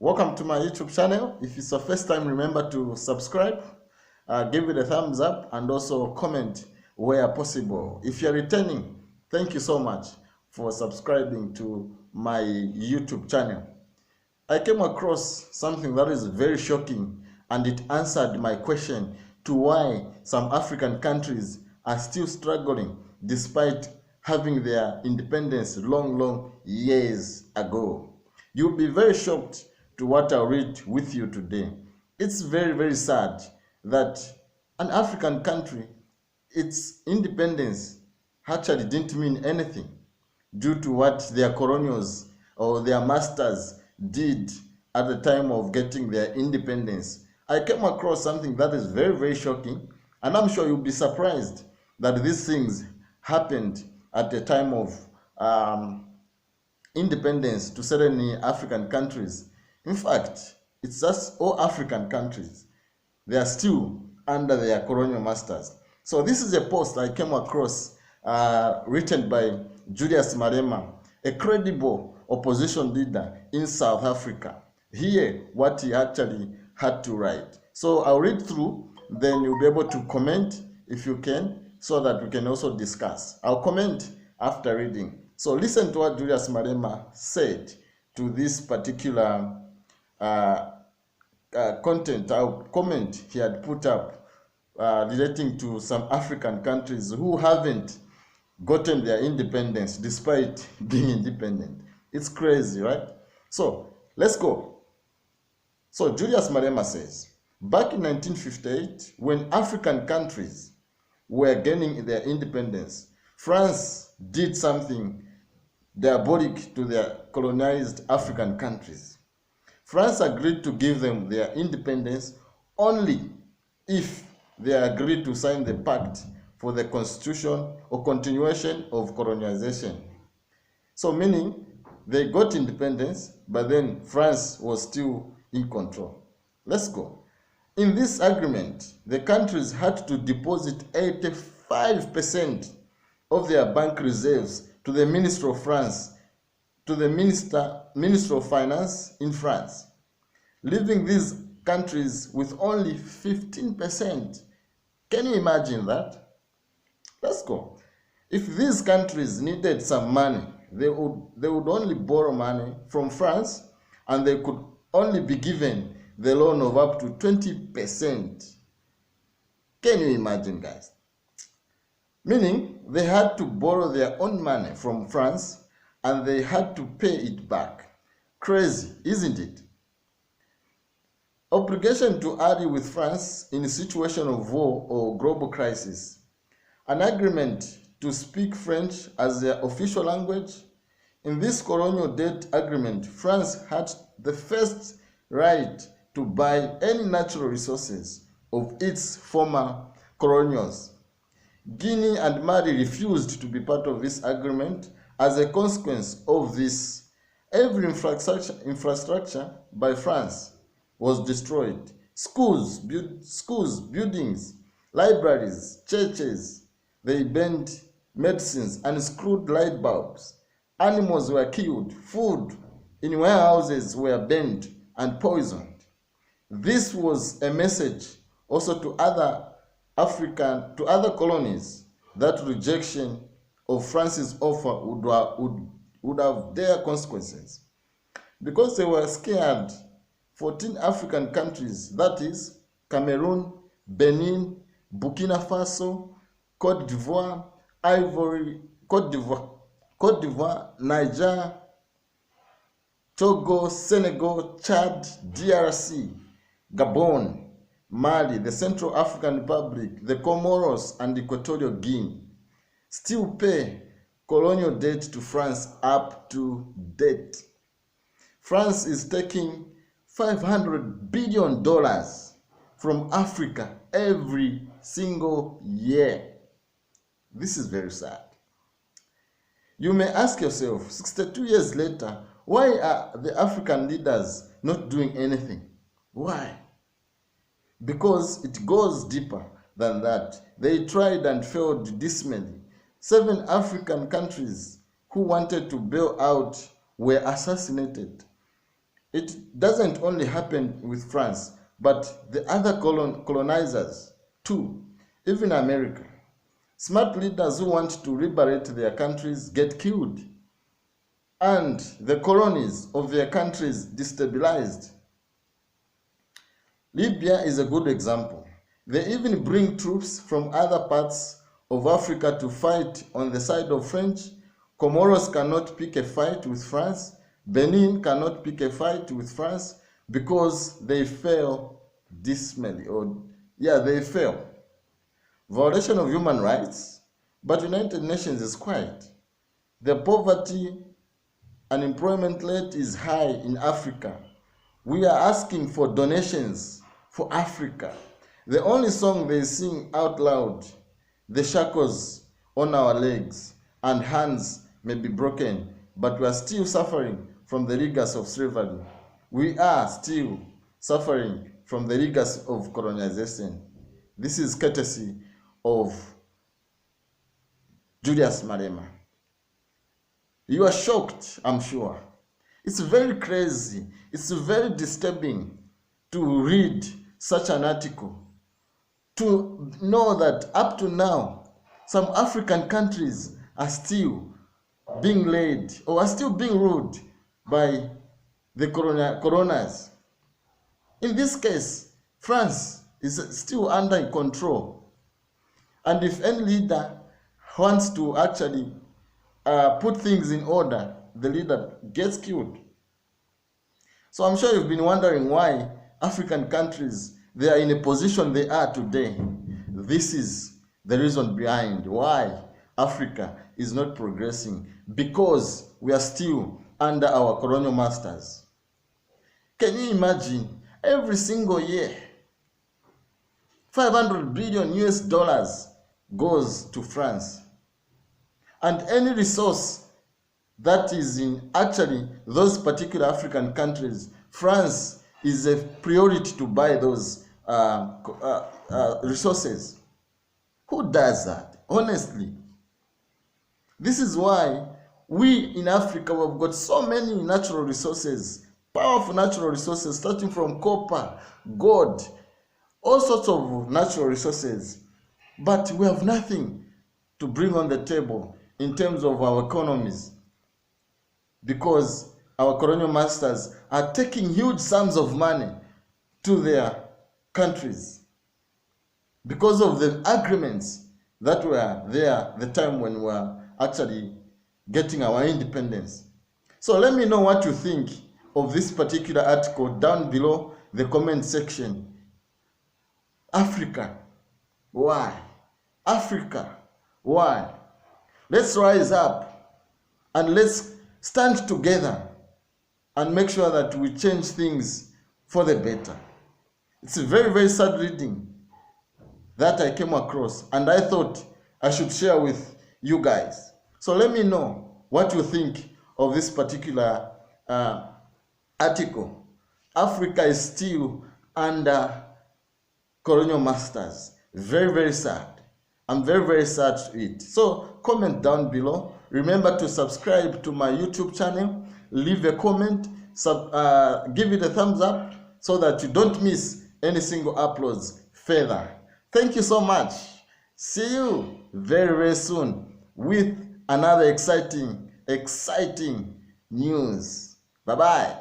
Welcome to my YouTube channel. If it's your first time, remember to subscribe, give it a thumbs up, and also comment where possible. If you're returning, thank you so much for subscribing to my YouTube channel. I came across something that is very shocking, and it answered my question to why some African countries are still struggling despite having their independence long years ago. You'll be very shocked to what I'll read with you today. It's very sad that an African country, its independence actually didn't mean anything due to what their colonials or their masters did at the time of getting their independence. I came across something that is very shocking, and I'm sure you'll be surprised that these things happened at the time of independence to certain African countries. In fact, it's just all African countries. They are still under their colonial masters. So this is a post I came across written by Julius Malema, a credible opposition leader in South Africa. Hear what he actually had to write. So I'll read through, then you'll be able to comment if you can, so that we can also discuss. I'll comment after reading. So listen to what Julius Malema said to this particular content, our comment he had put up relating to some African countries who haven't gotten their independence despite being independent. It's crazy, right? So let's go. So Julius Malema says, back in 1958, when African countries were gaining their independence, France did something diabolic to their colonized African countries. France agreed to give them their independence only if they agreed to sign the pact for the constitution or continuation of colonization. So meaning they got independence, but then France was still in control. Let's go. In this agreement, the countries had to deposit 85% of their bank reserves to the Minister of France, to the Minister of Finance in France, leaving these countries with only 15%. Can you imagine that? Let's go. If these countries needed some money, they would only borrow money from France, and they could only be given the loan of up to 20%. Can you imagine, guys? Meaning they had to borrow their own money from France and they had to pay it back. Crazy, isn't it? Obligation to ally with France in a situation of war or global crisis. An agreement to speak French as their official language. In this colonial debt agreement, France had the first right to buy any natural resources of its former colonials. Guinea and Mali refused to be part of this agreement. As a consequence of this, every infrastructure by France was destroyed. Schools, buildings, libraries, churches, they burned medicines and screwed light bulbs. Animals were killed. Food in warehouses were burned and poisoned. This was a message also to other colonies that rejection of France's offer would have their consequences. Because they were scared, 14 African countries, that is Cameroon, Benin, Burkina Faso, Cote d'Ivoire, Niger, Togo, Senegal, Chad, DRC, Gabon, Mali, the Central African Republic, the Comoros, and Equatorial Guinea still pay colonial debt to France up to date. France is taking $500 billion from Africa every single year. This is very sad. You may ask yourself, 62 years later, why are the African leaders not doing anything? Why? Because it goes deeper than that. They tried and failed dismally. 7 African countries who wanted to bail out were assassinated. It doesn't only happen with France, but the other colonizers too, even America. Smart leaders who want to liberate their countries get killed, and the colonies of their countries destabilized. Libya is a good example. They even bring troops from other parts of Africa to fight on the side of French. Comoros cannot pick a fight with France. Benin cannot pick a fight with France because they fail dismally, they fail. Violation of human rights, but United Nations is quiet. The poverty unemployment rate is high in Africa. We are asking for donations for Africa. The only song they sing out loud, the shackles on our legs and hands may be broken, but we are still suffering from the rigors of slavery. We are still suffering from the rigors of colonization. This is courtesy of Julius Malema. You are shocked, I'm sure. It's very crazy. It's very disturbing to read such an article, to know that up to now, some African countries are still being led or are still being ruled by the colonizers. In this case, France is still under control. And if any leader wants to actually put things in order, the leader gets killed. So I'm sure you've been wondering why African countries, they are in a position they are today. This is the reason behind why Africa is not progressing, because we are still under our colonial masters. Can you imagine every single year 500 billion US dollars goes to France, and any resource that is in actually those particular African countries, France is a priority to buy those resources. Who does that? Honestly, this is why we in Africa have got so many natural resources, powerful natural resources, starting from copper, gold, all sorts of natural resources, but we have nothing to bring on the table in terms of our economies, because our colonial masters are taking huge sums of money to their countries because of the agreements that were there the time when we were actually getting our independence. So let me know what you think of this particular article down below the comment section. Africa, why? Africa, why? Let's rise up and let's stand together and make sure that we change things for the better. It's a very, very sad reading that I came across, and I thought I should share with you guys. So let me know what you think of this particular article. Africa is still under colonial masters. Very, very sad. I'm very, very sad to it. So comment down below. Remember to subscribe to my YouTube channel. Leave a comment. Give it a thumbs up so that you don't miss any single uploads further. Thank you so much. See you very, very soon with another exciting news. Bye-bye.